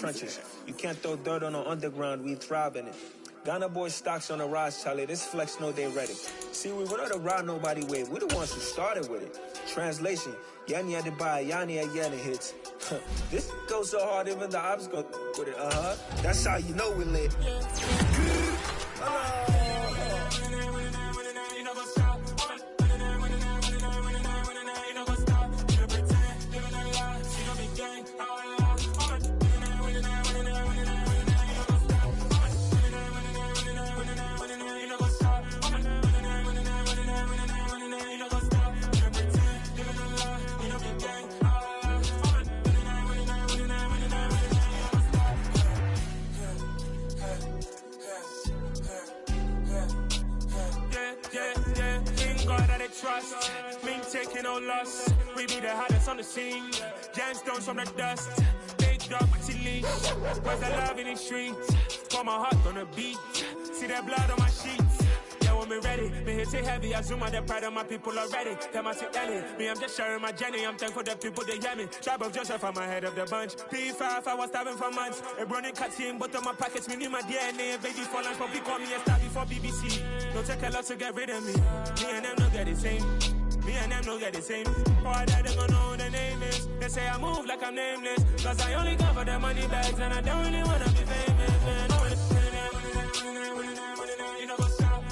trenches. You can't throw dirt on the underground, we thrive in it. Ghana boy stocks on the rise, Charlie. This flex know they ready. See, we don't ride nobody wave. We the ones who started with it. Translation: Yanni had to buy, Yanni had Yanni hits. This goes so hard, even the ops go with it. That's how you know we lit. Trust, mean taking no loss. We be the hottest on the scene. Gemstones from the dust. Big dog, pretty leash. Where's the love in the streets? Pour my heart on the beat. See that blood on my sheets. Yeah, when me ready, me hit it heavy. I zoom out the pride of my people already. Tell my sit Ellie, me I'm just sharing my journey. I'm thankful the people they hear me. Tribe of Joseph, I'm ahead of the bunch. P5, I was starving for months. A running cut team, but on my pockets, me knew my DNA. Baby for lunch, but we call me a star before BBC. Don't take a lot to get rid of me. Me and them don't get the same. Me and them don't get the same. Boy, that they gonna know who the name is. They say I move like I'm nameless. Cause I only cover the money bags and I don't really wanna be famous, man. You know what's up?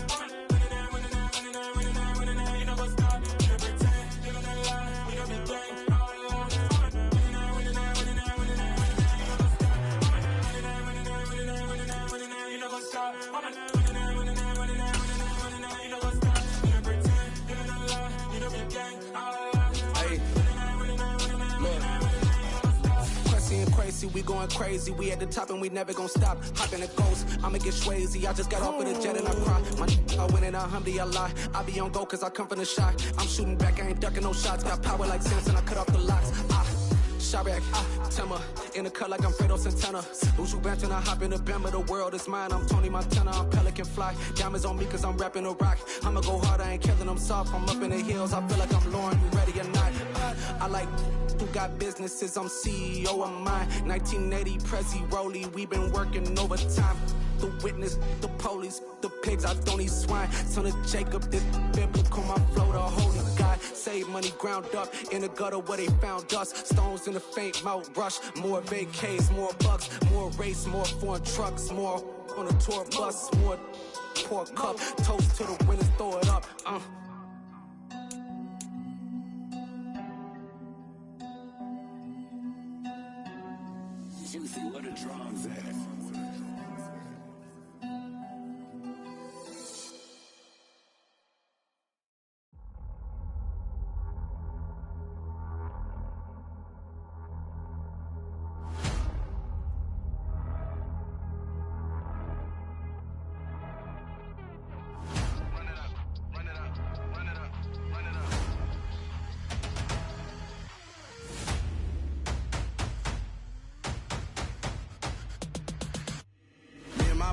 You know what's up? You pretend, living a lie. We don't be gang. You know what's up? Crazy, we going crazy. We at the top and we never gon' stop. Hop in a ghost, I'ma get swayzy. I just got off with a jet and I cry. I win in a Humvee, I lie. I be on go cause I come from the shot. I'm shooting back, I ain't ducking no shots. Got power like Samson, I cut off the locks. Shot back, Timmer, in the cut like I'm Fredo Santana. Usual bench and I hop in the Bama, the world is mine. I'm Tony Montana, I'm Pelican Fly. Diamonds on me cause I'm rapping a rock. I'ma go hard, I ain't killing them soft. I'm up in the hills, I feel like I'm Lauren, you ready or not? I like who got businesses, I'm CEO of mine. 1980 Prezi Rolly, we been working overtime. The witness, the police, the pigs, I don't eat swine. Son of Jacob, this biblical, my flow, the holy God. Save money ground up in the gutter where they found us. Stones in the faint mouth rush. More vacays, more bucks, more race, more foreign trucks, more on a tour bus, more pour cup. Toast to the winners, throw it up. Juicy, what a drums at?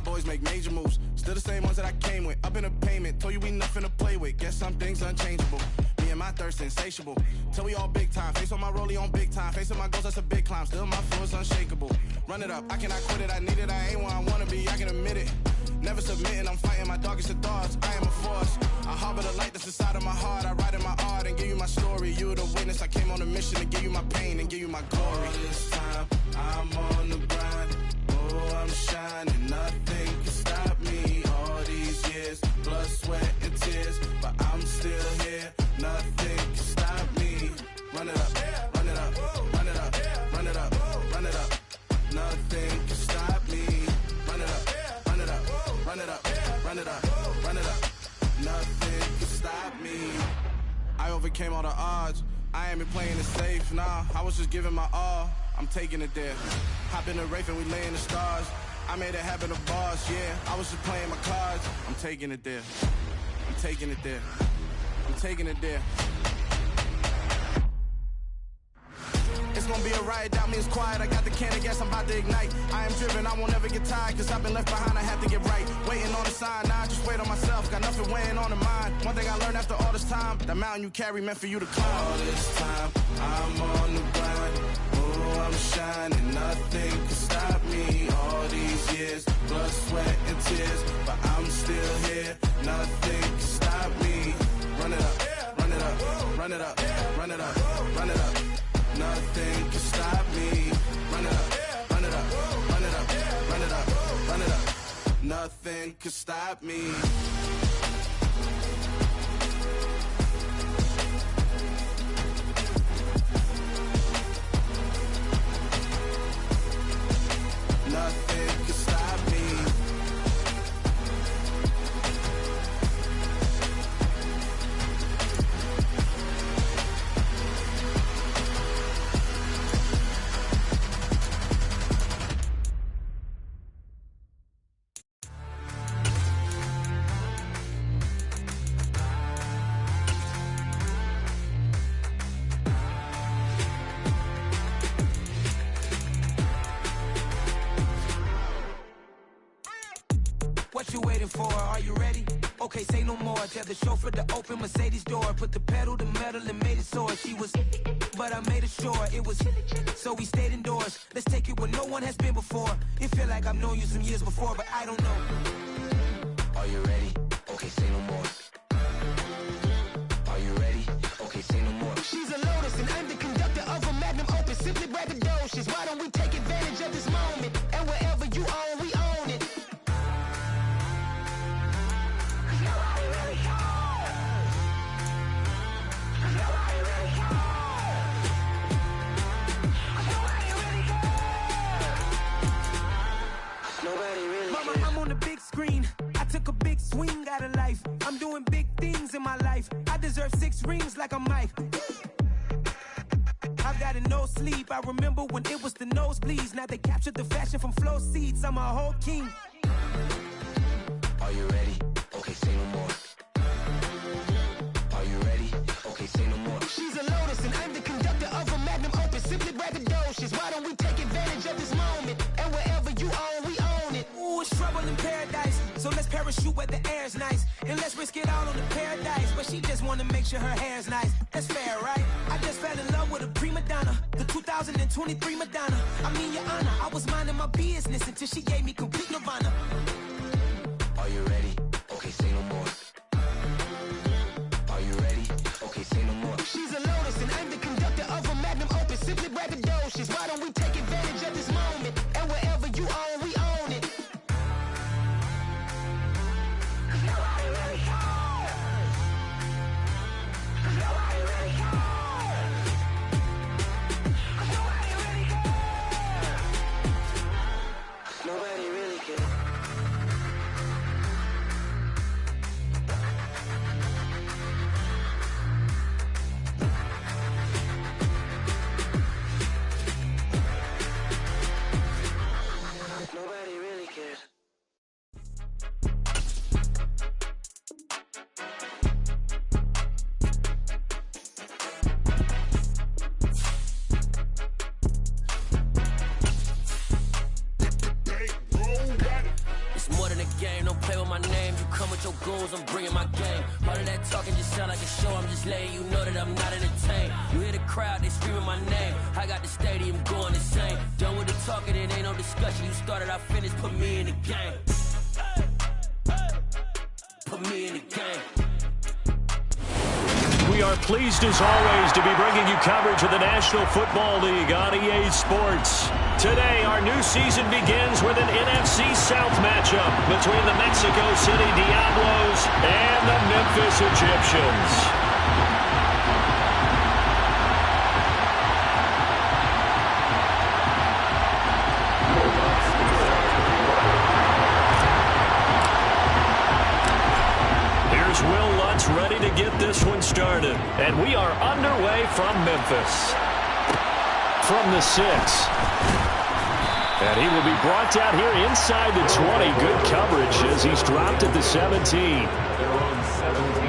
Boys make major moves, still the same ones that I came with. Up in a payment, told you we nothing to play with. Guess some things unchangeable. Me and my thirst insatiable. Till we all big time. Face on my rollie on big time. Facing my goals, that's a big climb. Still my flow is unshakable. Run it up, I cannot quit it. I need it, I ain't where I wanna be. I can admit it. Never submitting, I'm fighting my darkest of thoughts. I am a force. I harbor the light that's inside of my heart. I write in my art and give you my story. You the witness. I came on a mission to give you my pain and give you my glory. All this time, I'm on the grind. Oh, I'm shining. Nothing can stop me. All these years, blood, sweat, and tears. But I'm still here. Nothing can stop me. Run it up, run it up, run it up, run it up, run it up. Nothing can stop me. Run it up, run it up, run it up, run it up, run it up. Nothing can stop me. I overcame all the odds. I ain't been playing it safe, nah. I was just giving my all. I'm taking it there. Hop in the Wraith and we lay in the stars. I made it happen to boss, yeah. I was just playing my cards. I'm taking it there. I'm taking it there. I'm taking it there. It's gonna be a riot, doubt me it's quiet. I got the can of gas, I'm about to ignite. I am driven, I won't ever get tired. Cause I've been left behind, I have to get right. Waiting on the sign, now I just wait on myself. Got nothing weighing on the mind. One thing I learned after all this time, that mountain you carry meant for you to climb. All this time, I'm on the grind. Oh, I'm shining, nothing can stop nothing could stop me. Nothing could stop me. What you waiting for? Are you ready? Okay, say no more. Tell the chauffeur to open Mercedes door. Put the pedal to metal and made it soar. She was, but I made it sure it was. So we stayed indoors. Let's take it where no one has been before. It feel like I've known you some years before, but I don't know. Are you ready? Okay, say no more. Are you ready? Okay, say no more. She's a Lotus and I'm the conductor of a Magnum Opus. Simply braggadocious. Why don't we take advantage of this moment? And wherever you own, we own it. Mama, I'm on the big screen. I took a big swing out of life. I'm doing big things in my life. I deserve 6 rings like I'm Mike. I've got no sleep. I remember when it was the nosebleeds. Now they captured the fashion from flow seats. I'm a whole king. Are you ready? Okay, say no more. Are you ready? Okay, say no more. She's a Lotus and I'm the conductor of a Magnum Opus. Simply braggadocious. Why don't we take advantage of this moment? And wherever you own, we own it. Ooh, it's trouble in paradise. So let's parachute where the air's nice. And let's risk it all on the paradise. But she just wanna make sure her hair's nice. That's fair, right? I just fell in love with a prima donna. The 2023 Madonna. I mean, your honor, I was minding my business until she gave me complete nirvana. Are you ready? Okay, say no more. Are you ready? Okay, say no more. She's a Lotus and I'm the conductor of a Magnum Opus. Simply braggadocious. Why don't we take advantage of this moment? And wherever you own, we own it. Nobody really cares. Nobody really cares. It's more than a game, don't play with my name. You come with your goons, I'm bringing my game. All of that talking just sound like a show, I'm just letting you know that I'm not entertained. You hear the crowd, they screaming my name. I got the stadium going insane. Done with the talking, it ain't no discussion. You started, I finished, put me in the game. Put me in the game. We are pleased as always to be bringing you coverage of the National Football League on EA Sports. Today, our new season begins with an NFC South matchup between the Mexico City Diablos and the Memphis Egyptians. Ready to get this one started. And we are underway from Memphis. From the 6. And he will be brought down here inside the 20. Good coverage as he's dropped at the 17. They're on 17.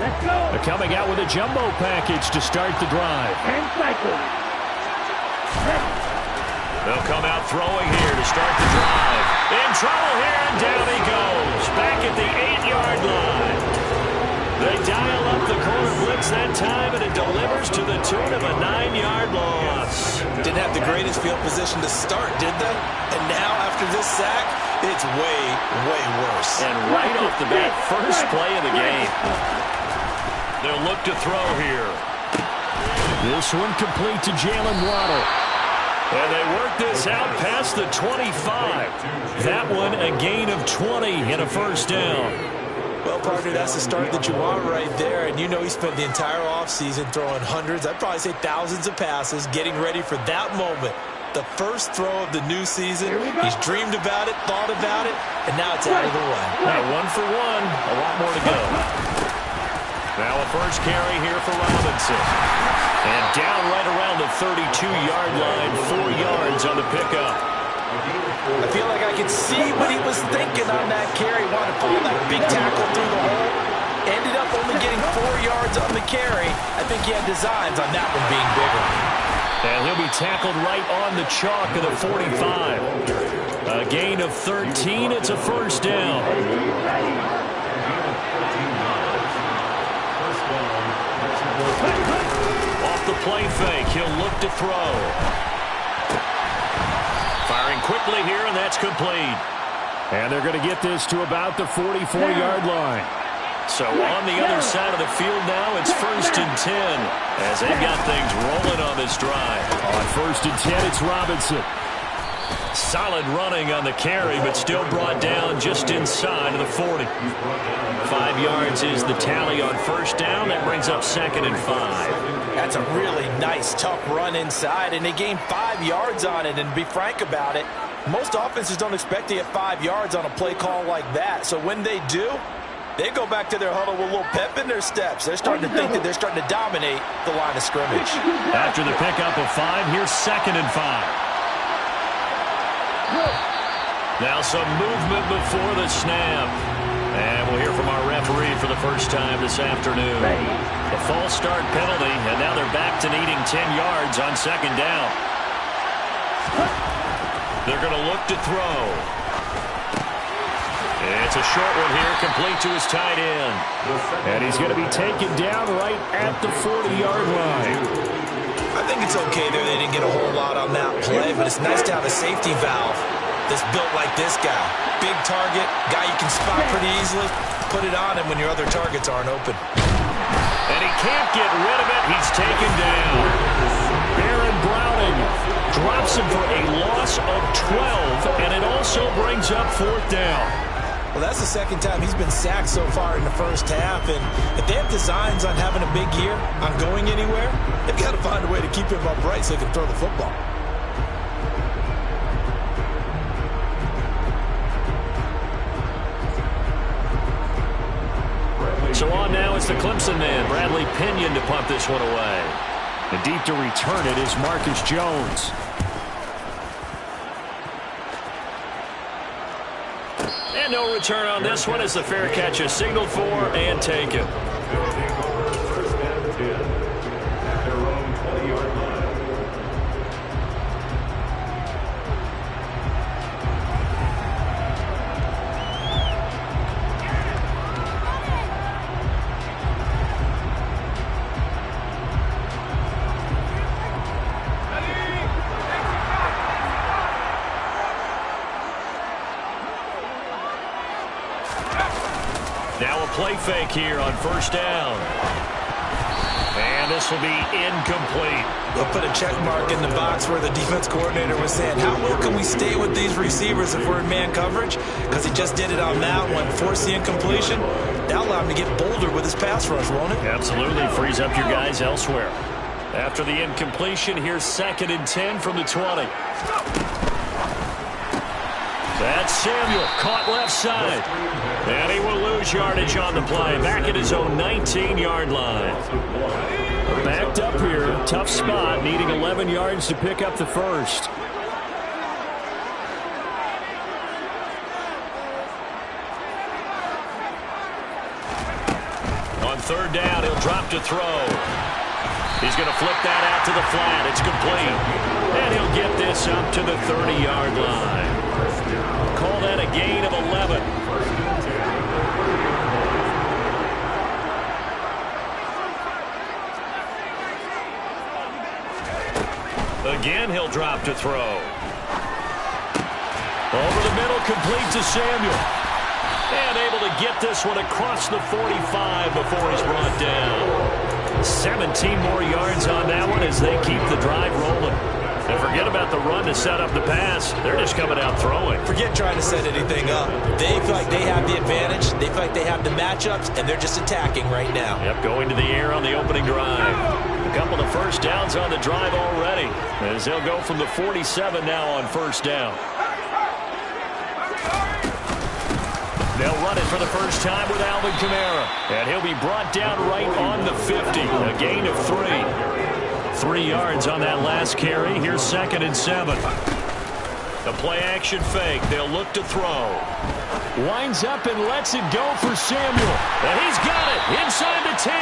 Let's go. They're coming out with a jumbo package to start the drive. And cycle. They'll come out throwing here to start the drive. In trouble here, and down he goes. Back at the 8-yard line. They dial up the corner blitz that time, and it delivers to the tune of a 9-yard loss. Didn't have the greatest field position to start, did they? And now, after this sack, it's way, way worse. And right off the bat, first play of the game. They'll look to throw here. This one complete to Jalen Waddle. And they work this out past the 25. That one a gain of 20 and a first down. Well, partner, that's the start that you want right there. And you know he spent the entire offseason throwing hundreds, I'd probably say thousands of passes, getting ready for that moment. The first throw of the new season. He's dreamed about it, thought about it, and now it's out of the way. Now 1 for 1, a lot more to go. Now a first carry here for Robinson. And down right around the 32-yard line, 4 yards on the pickup. I feel like I could see what he was thinking on that carry. Wanted to follow that big tackle through the hole. Ended up only getting 4 yards on the carry. I think he had designs on that one being bigger. And he'll be tackled right on the chalk of the 45. A gain of 13. It's a first down. Off the play fake, he'll look to throw. Firing quickly here, and that's complete. And they're going to get this to about the 44-yard line. So on the other side of the field now, it's 1st and 10 as they've got things rolling on this drive. On 1st and 10, it's Robinson. Solid running on the carry, but still brought down just inside of the 40. 5 yards is the tally on first down. That brings up 2nd and 5. That's a really nice, tough run inside, and they gained 5 yards on it. And to be frank about it, most offenses don't expect to get 5 yards on a play call like that. So when they do, they go back to their huddle with a little pep in their steps. They're starting to think that they're starting to dominate the line of scrimmage. After the pickup of 5, here's 2nd and 5. Now some movement before the snap. And we'll hear from our referee for the first time this afternoon. A false start penalty, and now they're back to needing 10 yards on 2nd down. They're going to look to throw. It's a short one here, complete to his tight end. And he's going to be taken down right at the 40-yard line. I think it's okay there. They didn't get a whole lot on that play, but it's nice to have a safety valve that's built like this guy. Big target, guy you can spot pretty easily. Put it on him when your other targets aren't open. And he can't get rid of it. He's taken down. Baron Browning drops him for a loss of 12, and it also brings up 4th down. Well, that's the second time he's been sacked so far in the first half, and if they have designs on having a big year, on going anywhere, they've got to find a way to keep him upright so he can throw the football. So on now is the Clemson man, Bradley Pinion, to punt this one away. And deep to return it is Marcus Jones. And no return on this one as the fair catch is signaled for and taken. Now a play fake here on first down. And this will be incomplete. They'll put a check mark in the box where the defense coordinator was saying, how well can we stay with these receivers if we're in man coverage? Because he just did it on that one, forced the incompletion. That'll allow him to get bolder with his pass rush, won't it? Absolutely. Frees up your guys elsewhere. After the incompletion, here's 2nd and 10 from the 20. That's Samuel, caught left side. And he will lose yardage on the play, back at his own 19-yard line. Backed up here, tough spot, needing 11 yards to pick up the first. On 3rd down, he'll drop to throw. He's going to flip that out to the flat. It's complete. And he'll get this up to the 30-yard line. Call that a gain of 11. Again, he'll drop to throw. Over the middle, complete to Samuel. And able to get this one across the 45 before he's brought down. 17 more yards on that one as they keep the drive rolling. And forget about the run to set up the pass. They're just coming out throwing. Forget trying to set anything up. They feel like they have the advantage. They feel like they have the matchups, and they're just attacking right now. Yep, going to the air on the opening drive. A couple of first downs on the drive already, as they'll go from the 47 now on first down. They'll run it for the first time with Alvin Kamara. And he'll be brought down right on the 50. A gain of 3. 3 yards on that last carry. Here's 2nd and 7. The play-action fake. They'll look to throw. Winds up and lets it go for Samuel. And he's got it inside the 10.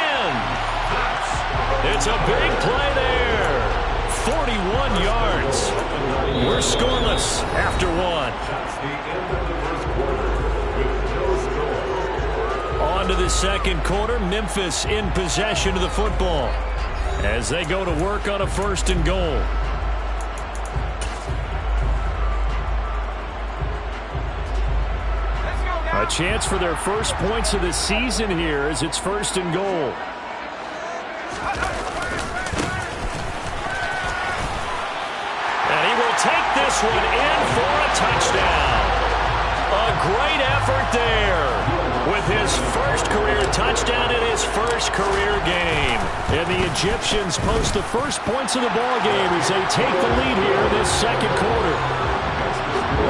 It's a big play there. 41 yards. We're scoreless after 1. On to the second quarter. Memphis in possession of the football as they go to work on a 1st and goal. A chance for their first points of the season here as it's 1st and goal. And he will take this one in for a touchdown. A great effort there with his first career touchdown in his first career game. And the Egyptians post the first points of the ball game as they take the lead here in this second quarter.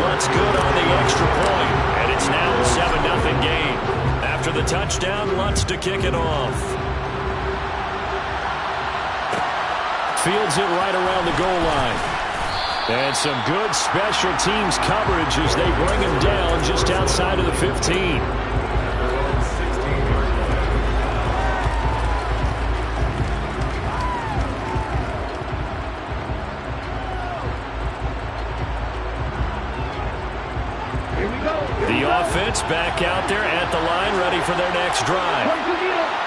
Lutz good on the extra point, and it's now a 7-0 game. After the touchdown, Lutz to kick it off. Fields it right around the goal line. And some good special teams coverage as they bring him down just outside of the 15. The offense back out there at the line, ready for their next drive.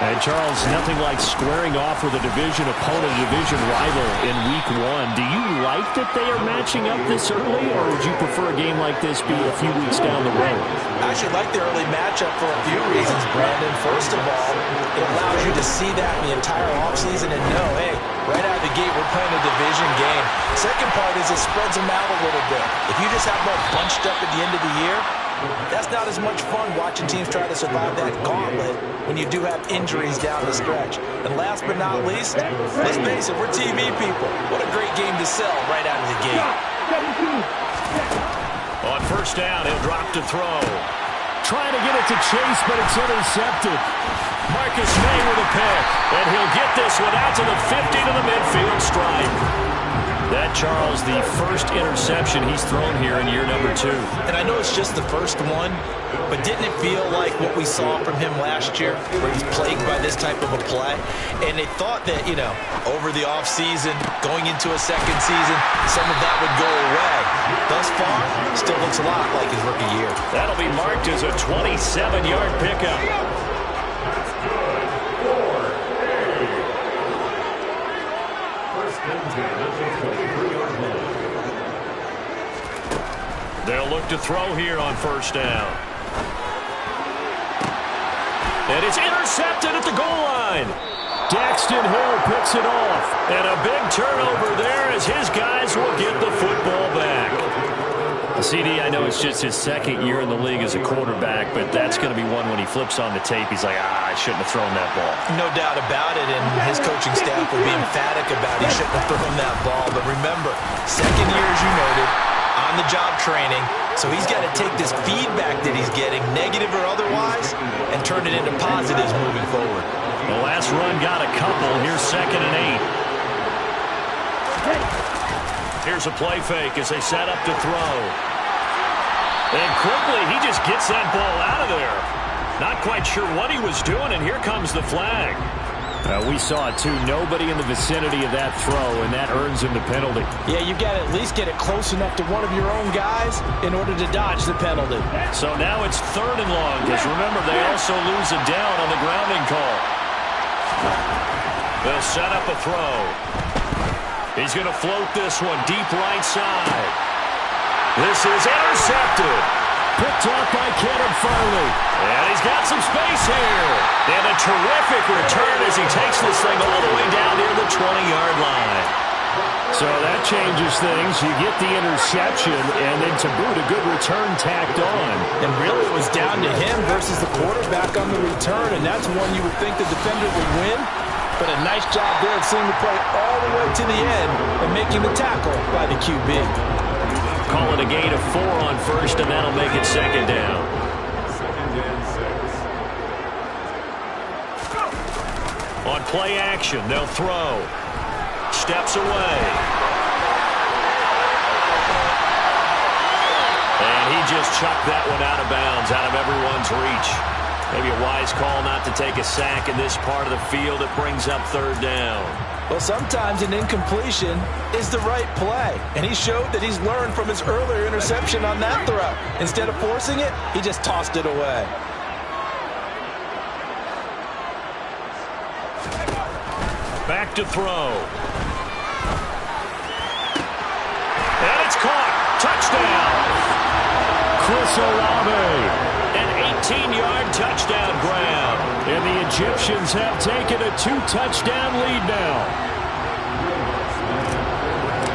And, Charles, nothing like squaring off with a division opponent, a division rival in Week 1. Do you like that they are matching up this early, or would you prefer a game like this be a few weeks down the road? I actually like the early matchup for a few reasons, Brandon. First of all, it allows you to see that in the entire offseason and know, hey, right out of the gate, we're playing a division game. Second part is it spreads them out a little bit. If you just have them all bunched up at the end of the year, that's not as much fun watching teams try to survive that gauntlet when you do have injuries down the stretch. And last but not least, let's face it, we're TV people. What a great game to sell right out of the gate. On first down, he'll drop to throw. Trying to get it to Chase, but it's intercepted. Marcus May with a pick, and he'll get this one out to the 50 to the midfield stripe. That, Charles, the first interception he's thrown here in year number 2. And I know it's just the first one, but didn't it feel like what we saw from him last year, where he's plagued by this type of a play? And they thought that, you know, over the offseason, going into a second season, some of that would go away. Thus far, still looks a lot like his rookie year. That'll be marked as a 27-yard pickup. They'll look to throw here on first down. And it's intercepted at the goal line. Daxton Hill picks it off. And a big turnover there as his guys will get the football back. CD, I know it's just his second year in the league as a quarterback, but that's going to be one when he flips on the tape. He's like, I shouldn't have thrown that ball. No doubt about it, and his coaching staff will be emphatic about he shouldn't have thrown that ball. But remember, second year, as you noted, on-the-job training, so he's got to take this feedback that he's getting, negative or otherwise, and turn it into positives moving forward. The last run got a couple. Here's 2nd and 8. Here's a play fake as they set up to throw. And quickly, he just gets that ball out of there. Not quite sure what he was doing, and here comes the flag. We saw it, too. Nobody in the vicinity of that throw, and that earns him the penalty. Yeah, you've got to at least get it close enough to one of your own guys in order to dodge the penalty. So now it's 3rd and long, because remember, they also lose a down on the grounding call. They'll set up a throw. He's going to float this one deep right side. This is intercepted. Picked off by Kenneth Farley. And he's got some space here. And a terrific return as he takes this thing all the way changes things. You get the interception, and then to boot, a good return tacked on. And really, it was down to him versus the quarterback on the return, and that's one you would think the defender would win. But a nice job there of seeing the play all the way to the end and making the tackle by the QB. Call it a gain of 4 on first, and that'll make it second down. On play action, they'll throw. Steps away. And he just chucked that one out of bounds, out of everyone's reach. Maybe a wise call not to take a sack in this part of the field. It brings up third down. Well, sometimes an incompletion is the right play. And he showed that he's learned from his earlier interception on that throw. Instead of forcing it, he just tossed it away. Back to throw. And it's caught. Touchdown. Chris Olave. An 18-yard touchdown grab. And the Egyptians have taken a 2-touchdown lead now.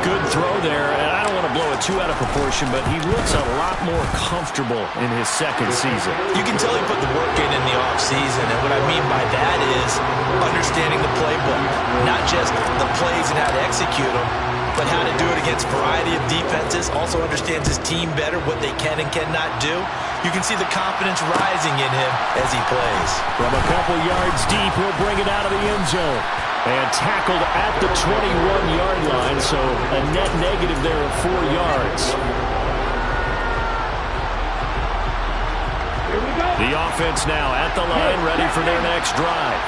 Good throw there. And I don't want to blow it too out of proportion, but he looks a lot more comfortable in his second season. You can tell he put the work in the offseason, and what I mean by that is understanding the playbook. Not just the plays and how to execute them, but how to do it against a variety of defenses. Also understands his team better, what they can and cannot do. You can see the confidence rising in him as he plays. From a couple yards deep, he'll bring it out of the end zone. And tackled at the 21-yard line, so a net negative there of 4 yards. The offense now at the line, ready for their next drive.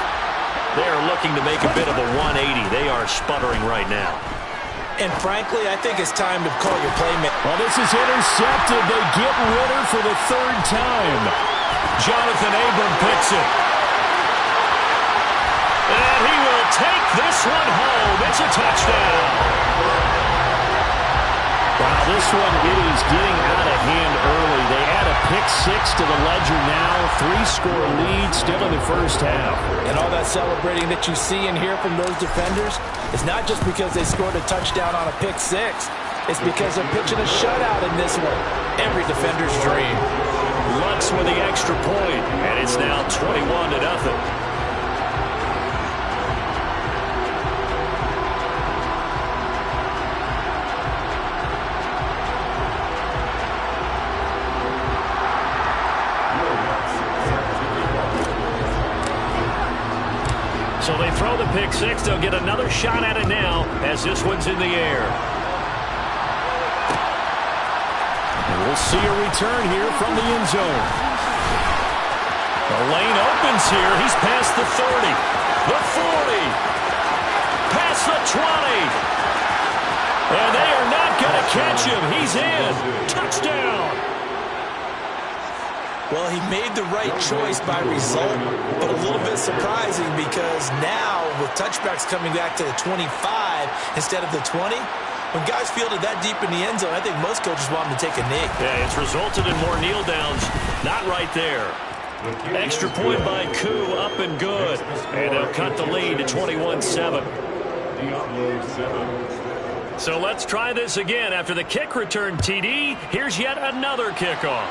They are looking to make a bit of a 180. They are sputtering right now. And frankly, I think it's time to call your playmaker. Well, this is intercepted. They get Ritter for the 3rd time. Jonathan Abram picks it. And he will take this one home. It's a touchdown. Wow, this one, it is getting out of hand early. They add a pick-6 to the ledger now. 3-score lead still in the first half. And all that celebrating that you see and hear from those defenders is not just because they scored a touchdown on a pick-6. It's because they're pitching a shutout in this one. Every defender's dream. Lutz with the extra point, and it's now 21-0. So they throw the pick-6. They'll get another shot at it now as this one's in the air. And we'll see a return here from the end zone. The lane opens here. He's past the 30, the 40, past the 20. And they are not going to catch him. He's in. Touchdown. Well, he made the right choice by result, but a little bit surprising because now with touchbacks coming back to the 25 instead of the 20, when guys field it that deep in the end zone, I think most coaches want them to take a knee. Yeah, it's resulted in more kneel downs. Not right there. Extra point by Koo, up and good. And they'll cut the lead to 21-7. So let's try this again. After the kick return TD, here's yet another kickoff.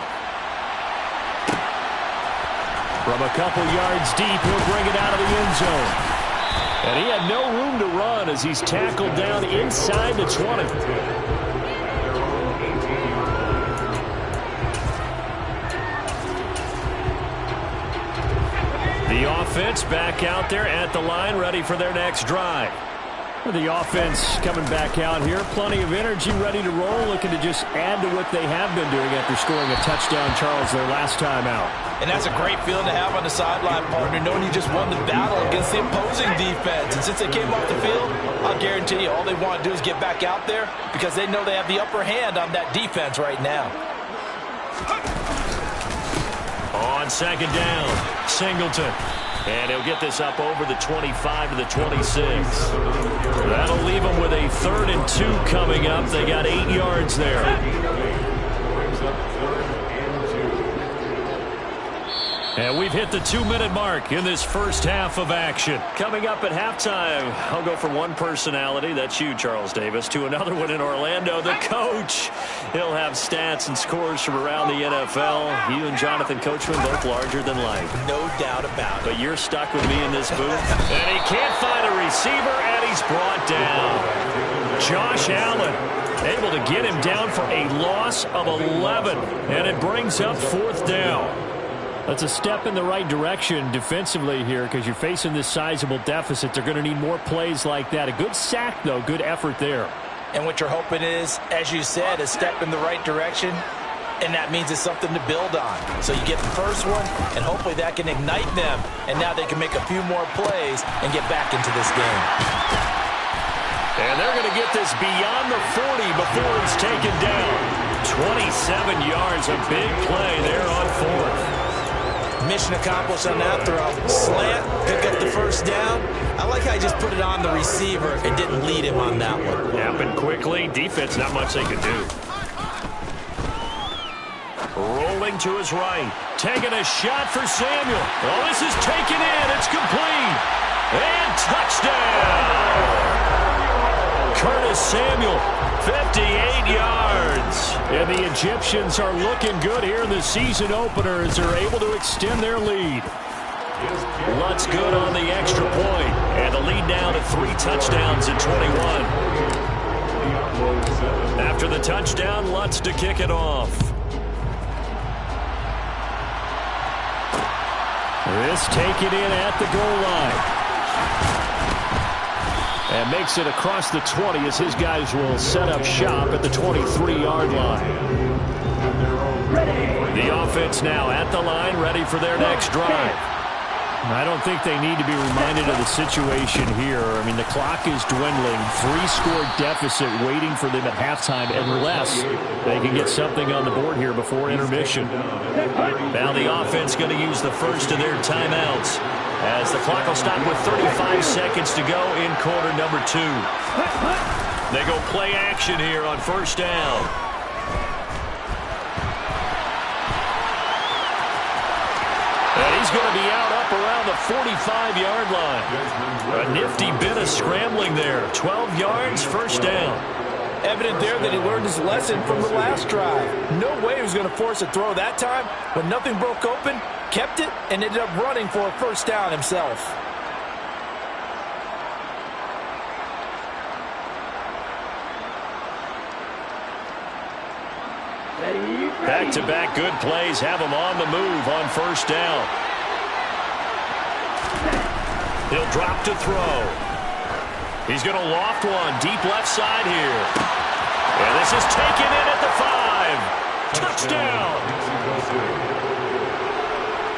From a couple yards deep, he'll bring it out of the end zone. And he had no room to run as he's tackled down inside the 20. The offense back out there at the line, ready for their next drive. The offense coming back out here, plenty of energy, ready to roll, looking to just add to what they have been doing after scoring a touchdown, Charles, their last time out. And that's a great feeling to have on the sideline, partner, knowing you just won the battle against the opposing defense. And since they came off the field, I'll guarantee you all they want to do is get back out there because they know they have the upper hand on that defense right now. On second down, Singleton. And he'll get this up over the 25 to the 26. That'll leave them with a 3rd and 2 coming up. They got 8 yards there. And we've hit the 2-minute mark in this first half of action. Coming up at halftime, I'll go from one personality, that's you, Charles Davis, to another one in Orlando, the coach. He'll have stats and scores from around the NFL. You and Jonathan Coachman both larger than life. No doubt about it. But you're stuck with me in this booth. And he can't find a receiver, and he's brought down. Josh Allen able to get him down for a loss of 11. And it brings up 4th down. That's a step in the right direction defensively here because you're facing this sizable deficit. They're going to need more plays like that. A good sack, though. Good effort there. And what you're hoping is, as you said, a step in the right direction, and that means it's something to build on. So you get the first one, and hopefully that can ignite them, and now they can make a few more plays and get back into this game. And they're going to get this beyond the 40 before he's taken down. 27 yards, a big play there on 4th. Mission accomplished on that throw. Slant, pick up the first down. I like how he just put it on the receiver and didn't lead him on that one. Happened quickly. Defense, not much they could do. Rolling to his right. Taking a shot for Samuel. Oh, this is taken in. It's complete. And touchdown. Curtis Samuel, 58 yards. And the Egyptians are looking good here in the season opener as they're able to extend their lead. Lutz good on the extra point. And the lead now to 3 touchdowns at 21. After the touchdown, Lutz to kick it off. This taken in at the goal line. And makes it across the 20 as his guys will set up shop at the 23-yard line. The offense now at the line, ready for their next drive. I don't think they need to be reminded of the situation here. I mean, the clock is dwindling. 3-score deficit waiting for them at halftime unless they can get something on the board here before intermission. Now the offense going to use the first of their timeouts as the clock will stop with 35 seconds to go in quarter number 2. They go play action here on first down. And he's going to be out up around the 45-yard line. A nifty bit of scrambling there. 12 yards, first down. Evident there that he learned his lesson from the last drive. No way he was going to force a throw that time. When nothing broke open, kept it, and ended up running for a first down himself. Back-to-back good plays have him on the move on first down. He'll drop to throw. He's going to loft one deep left side here. And this is taken in at the 5. Touchdown.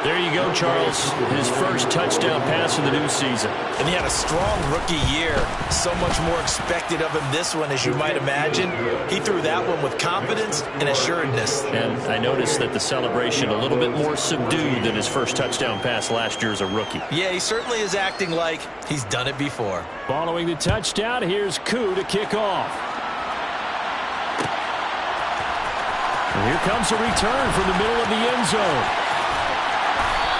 There you go, Charles. His first touchdown pass of the new season. And he had a strong rookie year. So much more expected of him this one, as you might imagine. He threw that one with confidence and assuredness. And I noticed that the celebration a little bit more subdued than his first touchdown pass last year as a rookie. Yeah, he certainly is acting like he's done it before. Following the touchdown, here's Koo to kick off. And here comes a return from the middle of the end zone.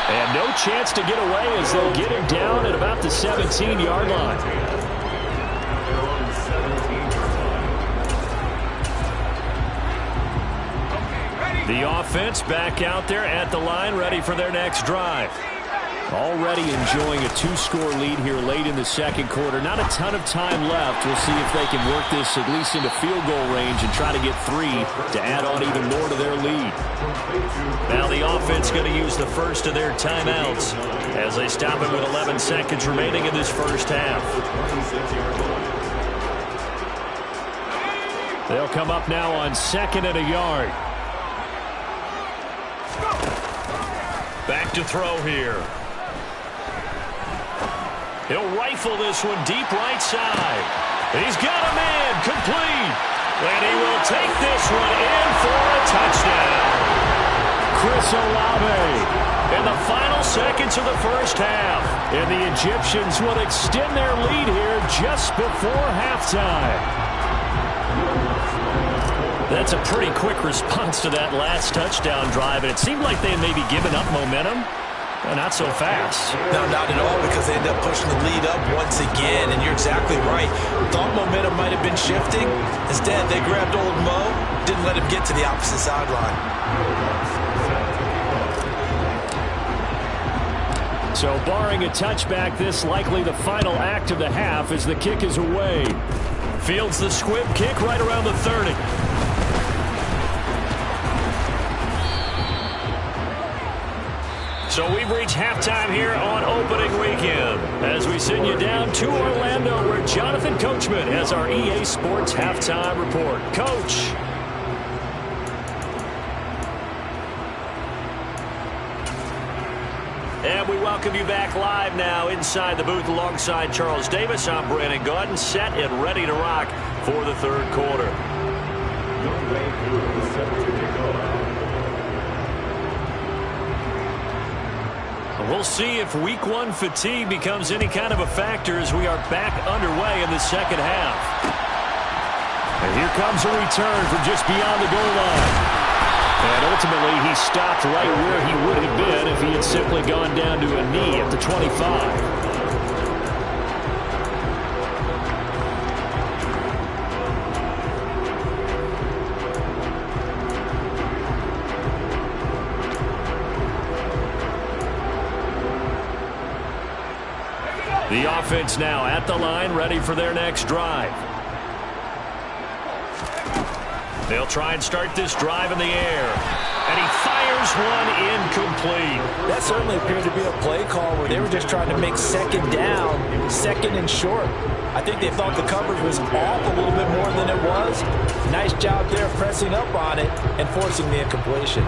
And no chance to get away as they'll get him down at about the 17-yard line. The offense back out there at the line, ready for their next drive. Already enjoying a 2-score lead here late in the second quarter. Not a ton of time left. We'll see if they can work this at least into field goal range and try to get 3 to add on even more to their lead. Now the offense going to use the first of their timeouts as they stop it with 11 seconds remaining in this first half. They'll come up now on 2nd and a yard. Back to throw here. He'll rifle this one deep right side. He's got him in, complete. And he will take this one in for a touchdown. Chris Olave in the final seconds of the first half. And the Egyptians will extend their lead here just before halftime. That's a pretty quick response to that last touchdown drive, and it seemed like they had maybe given up momentum. Well, not so fast. No, not at all, because they end up pushing the lead up once again, and you're exactly right. Thought momentum might have been shifting. Instead, they grabbed old Mo, didn't let him get to the opposite sideline. So barring a touchback, this likely the final act of the half as the kick is away. Fields the squib kick right around the 30. So we've reached halftime here on opening weekend as we send you down to Orlando where Jonathan Coachman has our EA Sports halftime report. Coach. And we welcome you back live now inside the booth alongside Charles Davis. I'm Brandon Gaudin, set and ready to rock for the third quarter. We'll see if week one fatigue becomes any kind of a factor as we are back underway in the second half. And here comes a return from just beyond the goal line. And ultimately, he stopped right where he would have been if he had simply gone down to a knee at the 25. The offense now at the line, ready for their next drive. They'll try and start this drive in the air. And he fires one incomplete. That certainly appeared to be a play call where they were just trying to make second down, second and short. I think they thought the coverage was off a little bit more than it was. Nice job there pressing up on it and forcing the incompletion.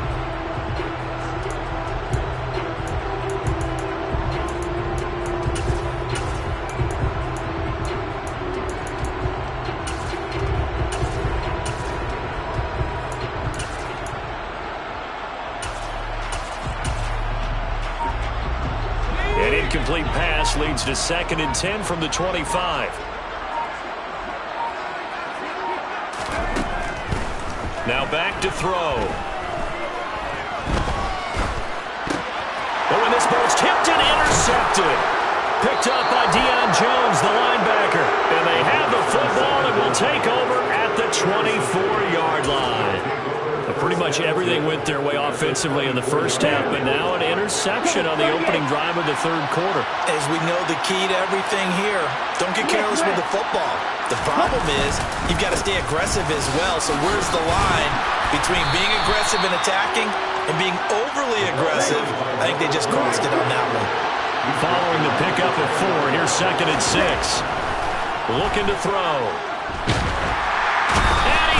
Incomplete pass leads to 2nd and 10 from the 25. Now back to throw. Oh, and this ball's tipped and intercepted. Picked up by Deion Jones, the linebacker. And they have the football and will take over at the 24-yard line. Pretty much everything went their way offensively in the first half, but now an interception on the opening drive of the third quarter. As we know, the key to everything here, don't get careless with the football. The problem is you've got to stay aggressive as well. So where's the line between being aggressive and attacking and being overly aggressive? I think they just crossed it on that one. Following the pickup of 4, here's 2nd and 6. Looking to throw.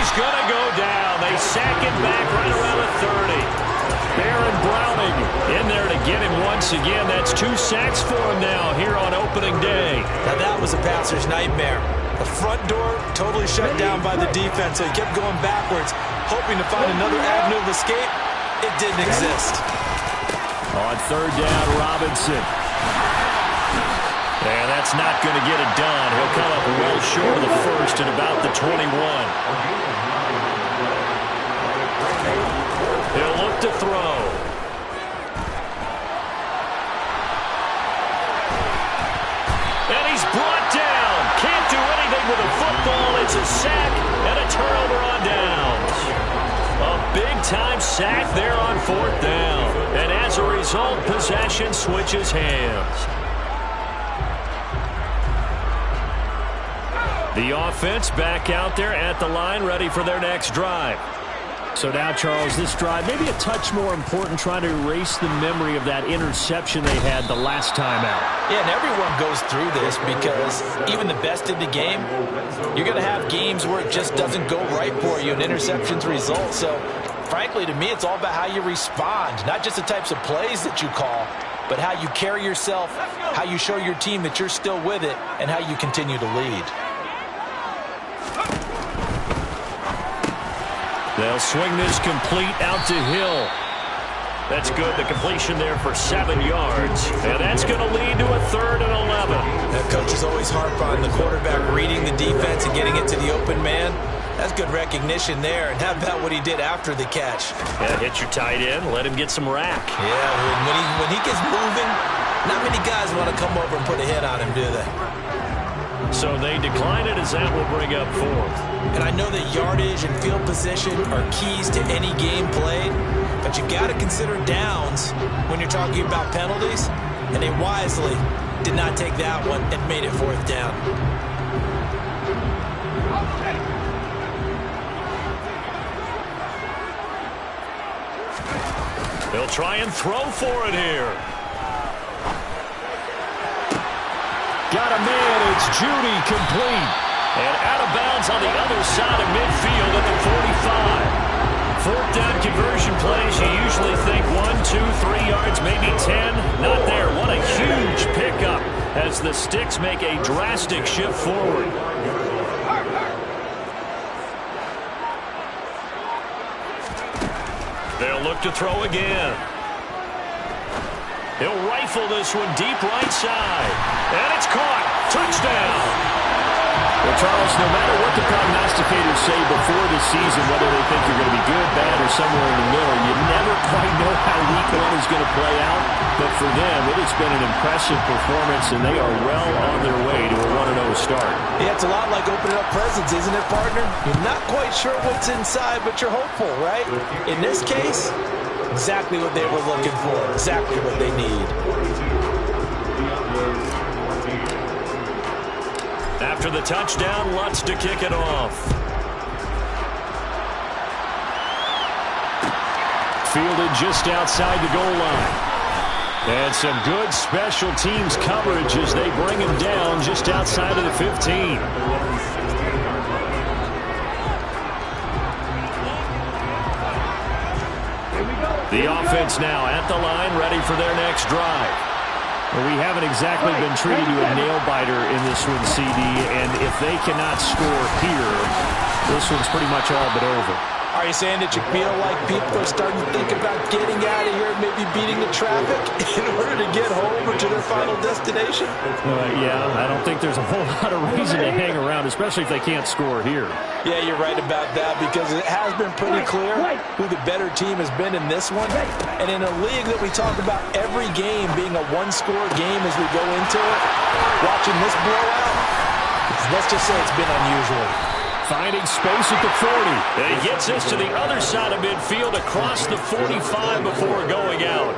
He's going to go down. They sack him back right around the 30. Baron Browning in there to get him once again. That's 2 sacks for him now here on opening day. Now that was a passer's nightmare. The front door totally shut down by the defense, so he kept going backwards, hoping to find another avenue of escape. It didn't exist. On 3rd down, Robinson. And that's not going to get it done. He'll come up well short of the first at about the 21. He'll look to throw. And he's brought down. Can't do anything with the football. It's a sack and a turnover on downs. A big-time sack there on 4th down. And as a result, possession switches hands. The offense back out there at the line, ready for their next drive. So now, Charles, this drive maybe a touch more important, trying to erase the memory of that interception they had the last time out. Yeah, and everyone goes through this because even the best in the game, you're going to have games where it just doesn't go right for you, and interceptions result. So, frankly, to me, it's all about how you respond, not just the types of plays that you call, but how you carry yourself, how you show your team that you're still with it, and how you continue to lead. They'll swing this complete out to Hill. That's good. The completion there for 7 yards. And that's going to lead to a 3rd and 11. That coach is always harp on the quarterback reading the defense and getting it to the open man. That's good recognition there. And how about what he did after the catch? Yeah, hit your tight end, let him get some rack. Yeah, when he gets moving, not many guys want to come over and put a hit on him, do they? So they decline it as that will bring up fourth. And I know that yardage and field position are keys to any game played, but you got to consider downs when you're talking about penalties, and they wisely did not take that one and made it fourth down. They'll try and throw for it here. Got a man, it's Judy, complete. And out of bounds on the other side of midfield at the 45. Fourth down conversion plays, you usually think 1, 2, 3 yards, maybe 10. Not there. What a huge pickup as the Sticks make a drastic shift forward. They'll look to throw again. He'll rifle this one deep right side. And it's caught. Touchdown. Well, Charles, no matter what the prognosticators say before the season, whether they think you're going to be good, bad, or somewhere in the middle, you never quite know how week one is going to play out. But for them, it has been an impressive performance, and they are well on their way to a 1-0 start. Yeah, it's a lot like opening up presents, isn't it, partner? You're not quite sure what's inside, but you're hopeful, right? In this case, exactly what they were looking for, exactly what they need. After the touchdown, Lutz to kick it off. Fielded just outside the goal line. And some good special teams coverage as they bring him down just outside of the 15. The offense now at the line, ready for their next drive. Well, we haven't exactly been treated to a nail-biter in this one, CD, and if they cannot score here, this one's pretty much all but over. Are you saying that you feel like people are starting to think about getting out of here, maybe beating the traffic in order to get home or to their final destination? Yeah, I don't think there's a whole lot of reason to hang around, especially if they can't score here. Yeah, you're right about that, because it has been pretty clear who the better team has been in this one. And in a league that we talk about every game being a one-score game as we go into it, watching this blowout, let's just say it's been unusual. Finding space at the 40. And he gets this to the other side of midfield across the 45 before going out.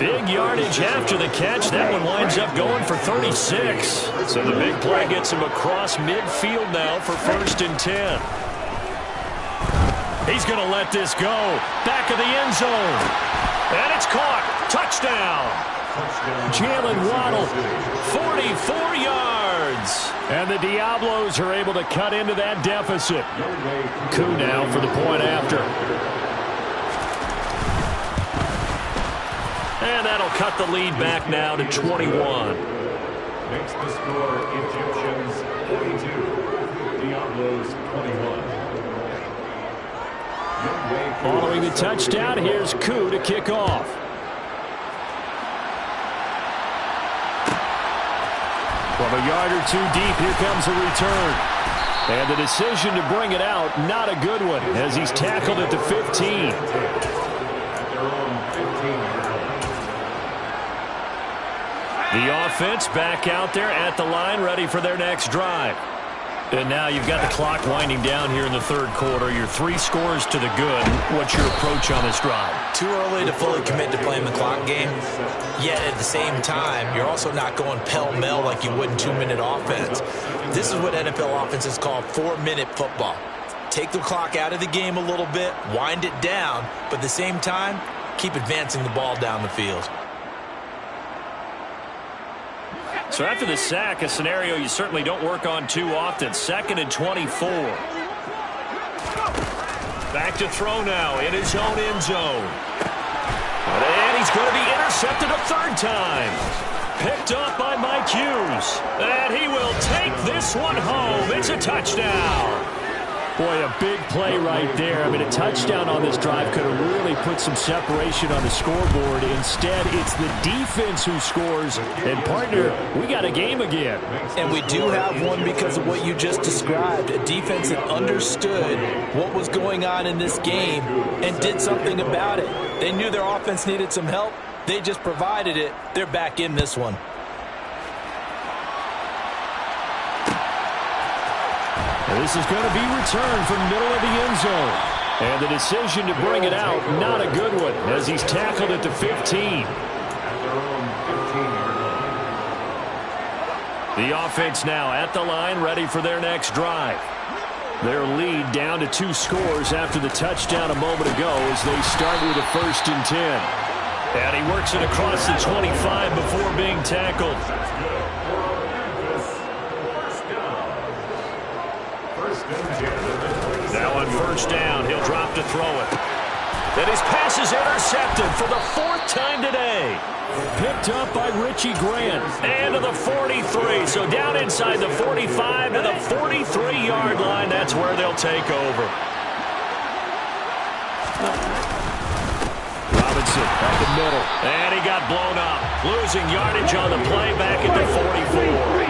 Big yardage after the catch. That one winds up going for 36. So the big play gets him across midfield now for 1st and 10. He's going to let this go. Back of the end zone. And it's caught. Touchdown. Jalen Waddle, 44 yards. And the Diablos are able to cut into that deficit. Koo now for the point after. And that'll cut the lead back now to 21. Makes the score Egyptians 42, Diablos 21. Following the touchdown, here's Koo to kick off. From a yard or two deep, here comes a return. And the decision to bring it out, not a good one, as he's tackled at the 15. The offense back out there at the line, ready for their next drive. And now you've got the clock winding down here in the third quarter. You're 3 scores to the good. What's your approach on this drive? Too early to fully commit to playing the clock game. Yet at the same time, you're also not going pell-mell like you would in 2-minute offense. This is what NFL offenses call 4-minute football. Take the clock out of the game a little bit, wind it down, but at the same time, keep advancing the ball down the field. So after the sack, a scenario you certainly don't work on too often. 2nd and 24. Back to throw now in his own end zone. And he's going to be intercepted a 3rd time. Picked up by Mike Hughes. And he will take this one home. It's a touchdown. Boy, a big play right there. I mean, a touchdown on this drive could have really put some separation on the scoreboard. Instead, it's the defense who scores. And, partner, we got a game again. And we do have one because of what you just described. A defense that understood what was going on in this game and did something about it. They knew their offense needed some help. They just provided it. They're back in this one. This is going to be returned from middle of the end zone. And the decision to bring it out, not a good one, as he's tackled at the 15. The offense now at the line, ready for their next drive. Their lead down to 2 scores after the touchdown a moment ago as they start with a 1st and 10. And he works it across the 25 before being tackled. Now on 1st down, he'll drop to throw it. And his pass is intercepted for the 4th time today. Picked up by Richie Grant. And to the 43. So down inside the 45 to the 43-yard line. That's where they'll take over. Robinson up the middle. And he got blown up. Losing yardage on the play back at the 44.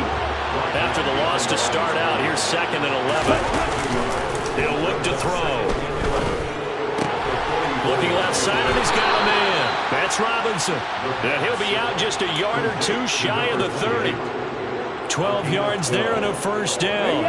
After the loss to start out, here's 2nd and 11. He'll look to throw. Looking left side, and he's got a man. That's Robinson. And he'll be out just a yard or 2 shy of the 30. 12 yards there and a 1st down.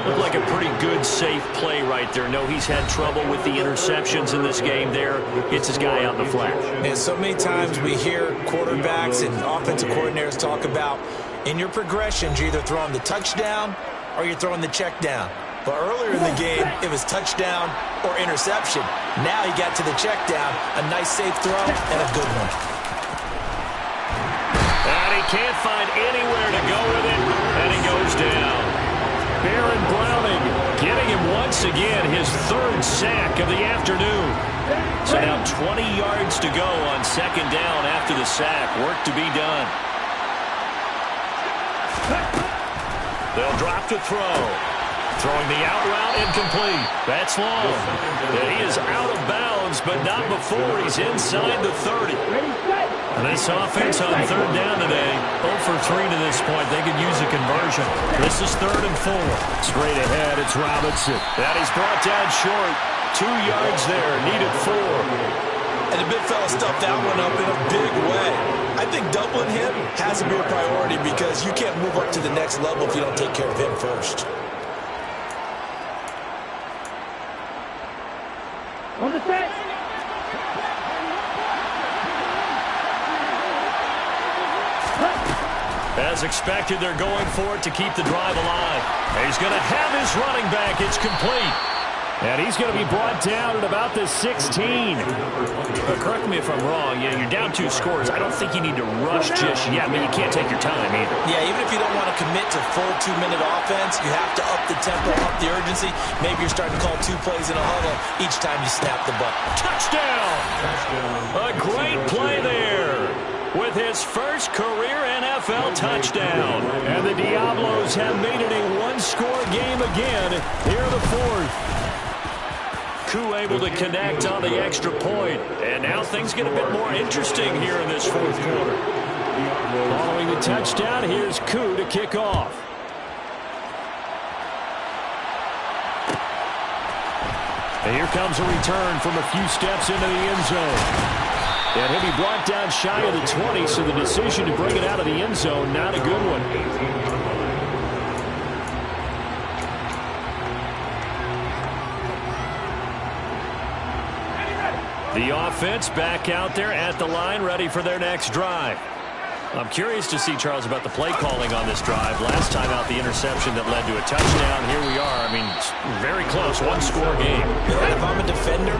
Looked like a pretty good, safe play right there. No, he's had trouble with the interceptions in this game there. Gets his guy out in the flat. And so many times we hear quarterbacks and offensive coordinators talk about in your progressions, you're either throwing the touchdown or you're throwing the check down. But earlier in the game, it was touchdown or interception. Now he got to the check down, a nice safe throw, and a good one. And he can't find anywhere to go with it, and he goes down. Baron Browning getting him once again, his 3rd sack of the afternoon. So now 20 yards to go on 2nd down after the sack. Work to be done. They'll drop to throw. Throwing the out route incomplete. That's long. And he is out of bounds, but not before he's inside the 30. And this offense on 3rd down today, 0 for 3 to this point. They could use a conversion. This is 3rd and 4. Straight ahead, it's Robinson. And he's brought down short. 2 yards there, needed 4. And the big fella stuffed that one up in a big way. I think doubling him has to be a priority because you can't move up to the next level if you don't take care of him first. On the set. As expected, they're going for it to keep the drive alive. And he's going to have his running back. It's complete. And he's going to be brought down at about the 16. But correct me if I'm wrong. Yeah, you're down 2 scores. I don't think you need to rush just yet. I mean, you can't take your time either. Yeah, even if you don't want to commit to full 2-minute offense, you have to up the tempo, up the urgency. Maybe you're starting to call 2 plays in a huddle each time you snap the ball. Touchdown! A great play there with his first career NFL touchdown. And the Diablos have made it a 1-score game again here in the 4th. Koo able to connect on the extra point. And now things get a bit more interesting here in this 4th quarter. Following the touchdown, here's Koo to kick off. And here comes a return from a few steps into the end zone. And he'll be brought down shy of the 20, so the decision to bring it out of the end zone, not a good one. The offense back out there at the line, ready for their next drive. I'm curious to see, Charles, about the play calling on this drive. Last time out, the interception that led to a touchdown. Here we are. I mean, very close, 1-score game. If I'm a defender,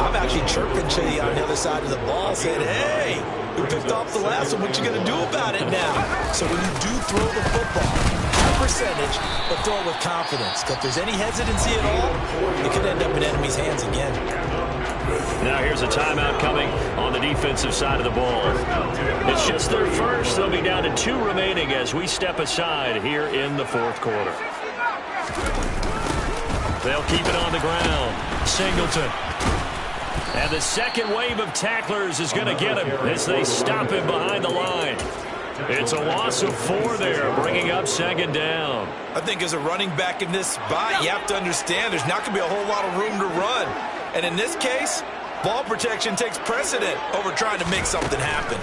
I'm actually chirping to you on the other side of the ball, saying, hey, you picked off the last one. What you going to do about it now? So when you do throw the football, high percentage, but throw it with confidence. Because if there's any hesitancy at all, it could end up in enemy's hands again. Now here's a timeout coming on the defensive side of the ball. It's just their first. They'll be down to 2 remaining as we step aside here in the 4th quarter. They'll keep it on the ground. Singleton. And the second wave of tacklers is going to get him as they stop him behind the line. It's a loss of 4 there, bringing up second down. I think as a running back in this spot, you have to understand there's not going to be a whole lot of room to run. And in this case, ball protection takes precedent over trying to make something happen.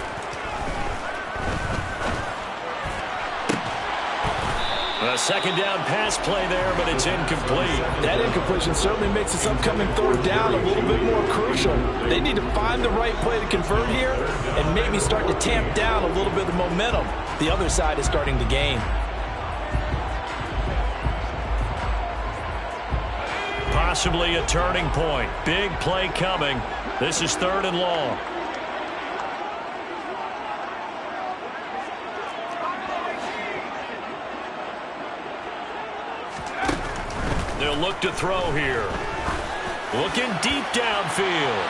A second down pass play there, but it's incomplete. That incompletion certainly makes this upcoming third down a little bit more crucial. They need to find the right play to convert here and maybe start to tamp down a little bit of momentum the other side is starting to gain. Possibly a turning point. Big play coming. This is 3rd and long. They'll look to throw here. Looking deep downfield.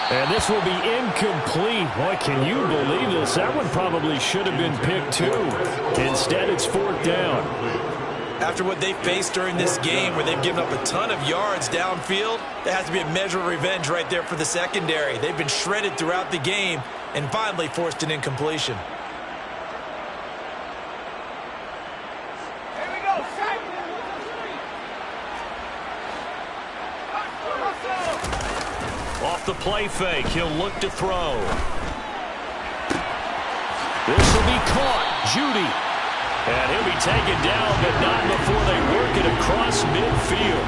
And this will be incomplete. Boy, can you believe this? That one probably should have been picked too. Instead, it's 4th down. After what they faced during this game where they've given up a ton of yards downfield, there has to be a measure of revenge right there for the secondary. They've been shredded throughout the game and finally forced an incompletion. Off the play fake, he'll look to throw. This will be caught. Judy. And he'll be taken down, but not before they work it across midfield.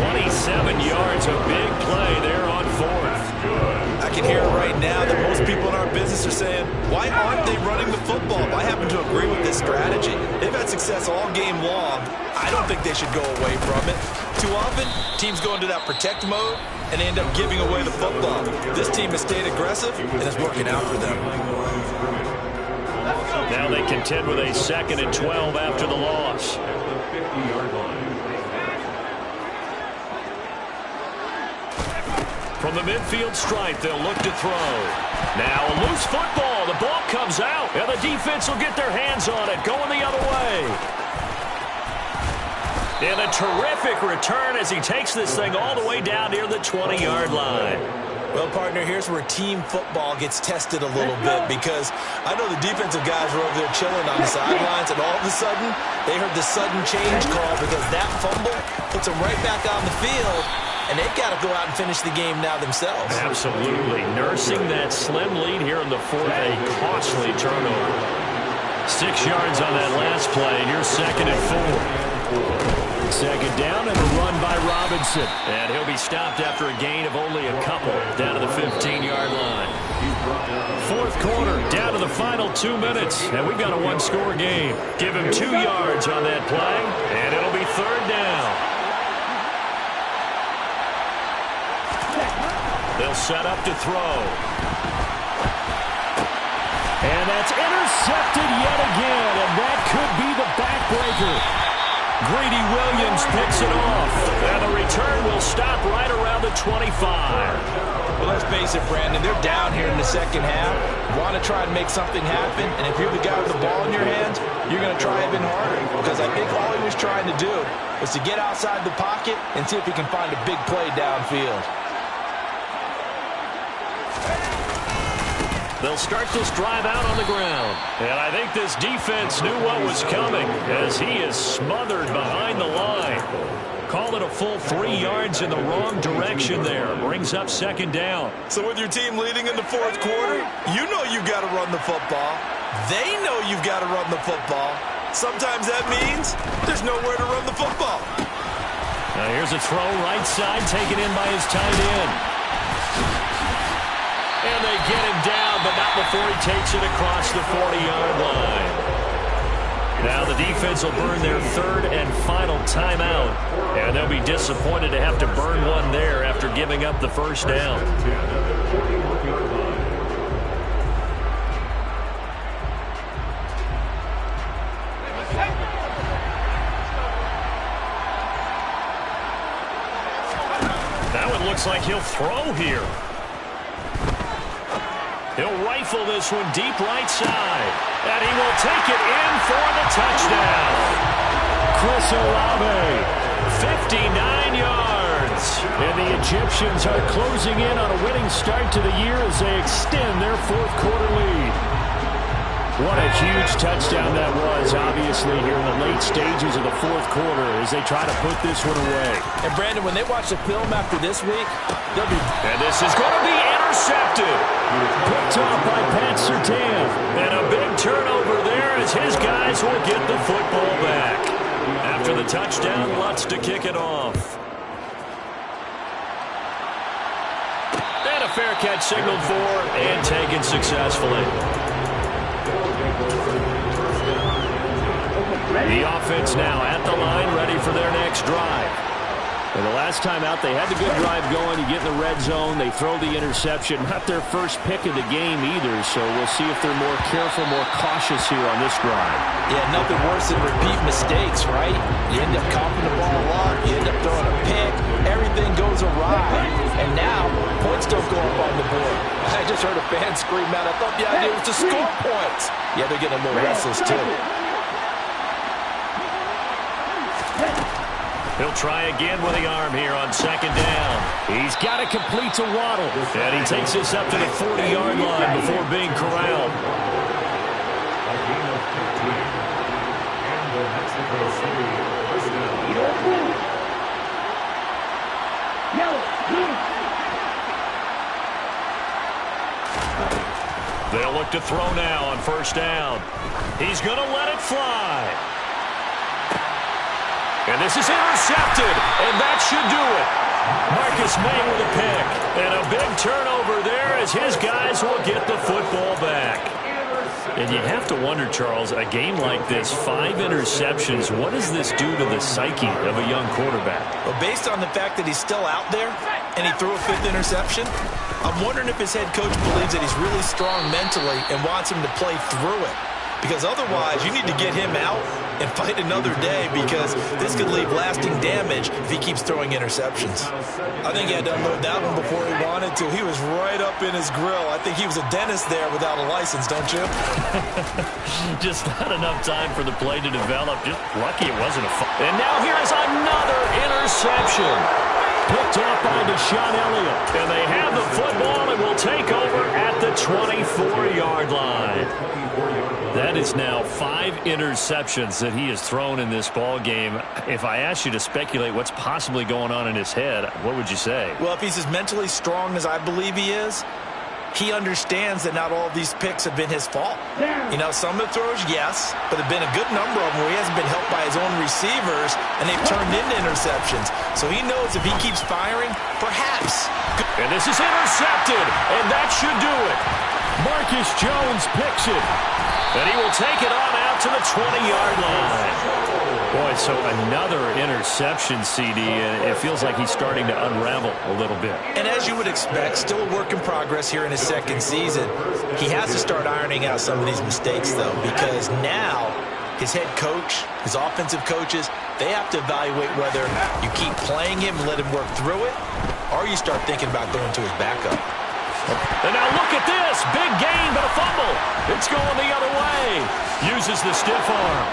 27 yards, a big play there on 4th. I can hear it right now that most people in our business are saying, why aren't they running the football? I happen to agree with this strategy. They've had success all game long. I don't think they should go away from it. Too often, teams go into that protect mode and they end up giving away the football. This team has stayed aggressive and is working out for them. Now they contend with a 2nd and 12 after the loss. From the midfield stripe, they'll look to throw. Now a loose football. The ball comes out, and the defense will get their hands on it, going the other way. And a terrific return as he takes this thing all the way down near the 20-yard line. Well, partner, here's where team football gets tested a little bit because I know the defensive guys were over there chilling on the sidelines, and all of a sudden, they heard the sudden change call because that fumble puts them right back on the field, and they've got to go out and finish the game now themselves. Absolutely. Nursing that slim lead here in the 4th, a costly turnover. 6 yards on that last play, and you're 2nd and 4. Second down and a run by Robinson. And he'll be stopped after a gain of only a couple down to the 15-yard line. 4th quarter, down to the final 2 minutes. And we've got a 1-score game. Give him 2 yards on that play, and it'll be 3rd down. They'll set up to throw. And that's intercepted yet again, and that could be the backbreaker. Greedy Williams picks it off, and the return will stop right around the 25. Well, let's face it, Brandon, they're down here in the second half. Want to try and make something happen, and if you're the guy with the ball in your hands, you're going to try even harder because I think all he was trying to do was to get outside the pocket and see if he can find a big play downfield. They'll start this drive out on the ground. And I think this defense knew what was coming as he is smothered behind the line. Call it a full 3 yards in the wrong direction there. Brings up 2nd down. So with your team leading in the 4th quarter, you know you've got to run the football. They know you've got to run the football. Sometimes that means there's nowhere to run the football. Now here's a throw right side taken in by his tight end. And they get him down, but not before he takes it across the 40-yard line. Now the defense will burn their 3rd and final timeout, and they'll be disappointed to have to burn one there after giving up the 1st down. Now it looks like he'll throw here. He'll rifle this one deep right side. And he will take it in for the touchdown. Chris Olave 59 yards. And the Egyptians are closing in on a winning start to the year as they extend their fourth quarter lead. What a huge touchdown that was, obviously, here in the late stages of the fourth quarter as they try to put this one away. And, Brandon, when they watch the film after this week, they'll be... And this is going to be intercepted. Picked off by Pat Surtain. And a big turnover there as his guys will get the football back. After the touchdown, Lutz to kick it off. And a fair catch signaled for and taken successfully. The offense now at the line, ready for their next drive. And the last time out, they had the good drive going. You get in the red zone, they throw the interception. Not their first pick of the game either, so we'll see if they're more careful, more cautious here on this drive. Yeah, nothing worse than repeat mistakes, right? You end up coughing the ball a lot, you end up throwing a pick, everything goes awry. And now, points don't go up on the board. I just heard a fan scream out, I thought the idea was to score points. Yeah, they're getting a little restless too. He'll try again with the arm here on second down. He's got it complete to Waddle. And he takes this up to the 40-yard line before being corralled. A gain of 15. And the Mexico City first down. They'll look to throw now on first down. He's going to let it fly. And this is intercepted, and that should do it. Marcus May with a pick, and a big turnover there as his guys will get the football back. And you have to wonder, Charles, a game like this, 5 interceptions, what does this do to the psyche of a young quarterback? Well, based on the fact that he's still out there and he threw a 5th interception, I'm wondering if his head coach believes that he's really strong mentally and wants him to play through it. Because otherwise, you need to get him out and fight another day because this could leave lasting damage if he keeps throwing interceptions. I think he had to unload that one before he wanted to. He was right up in his grill. I think he was a dentist there without a license, don't you? Just not enough time for the play to develop. Just lucky it wasn't a And now here is another interception. Picked off by Deshaun Elliott. And they have the football and will take over at the 24-yard line. That is now 5 interceptions that he has thrown in this ball game. If I asked you to speculate what's possibly going on in his head, what would you say? Well, if he's as mentally strong as I believe he is, he understands that not all of these picks have been his fault. You know, some of the throws, yes, but there have been a good number of them where he hasn't been helped by his own receivers, and they've turned into interceptions. So he knows if he keeps firing, perhaps. And this is intercepted, and that should do it. Marcus Jones picks it, and he will take it on out to the 20-yard line. Boy, so another interception, CD, and it feels like he's starting to unravel a little bit. And as you would expect, still a work in progress here in his second season. He has to start ironing out some of these mistakes, though, because now his head coach, his offensive coaches, they have to evaluate whether you keep playing him and let him work through it, or you start thinking about going to his backup. And now look at this. Big gain, but a fumble. It's going the other way. Uses the stiff arm.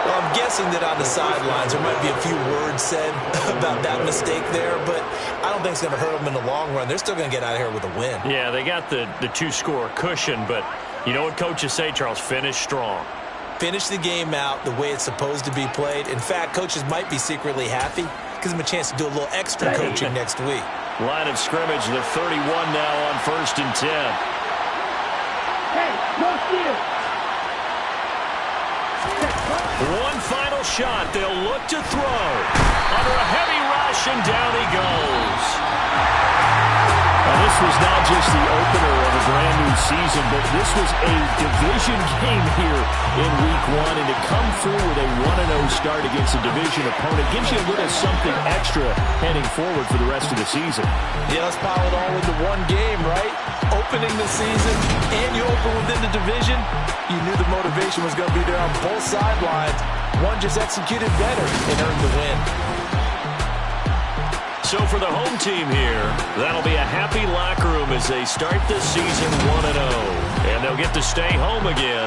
Well, I'm guessing that on the sidelines there might be a few words said about that mistake there, but I don't think it's going to hurt them in the long run. They're still going to get out of here with a win. Yeah, they got the 2-score cushion, but you know what coaches say, Charles? Finish strong. Finish the game out the way it's supposed to be played. In fact, coaches might be secretly happy. Gives them a chance to do a little extra coaching next week. Line of scrimmage, the 31 now on 1st and 10. Hey, no steal. One final shot. They'll look to throw. Under a heavy rush, and down he goes. Now, this was not just the opener of a brand new season, but this was a division game here in Week 1, and to come through with a 1-0 start against a division opponent gives you a little something extra heading forward for the rest of the season. Yeah, let's pile it all into one game, right? Opening the season, and you open within the division. You knew the motivation was going to be there on both sidelines. One just executed better and earned the win. So for the home team here, that'll be a happy locker room as they start the season 1-0. And they'll get to stay home again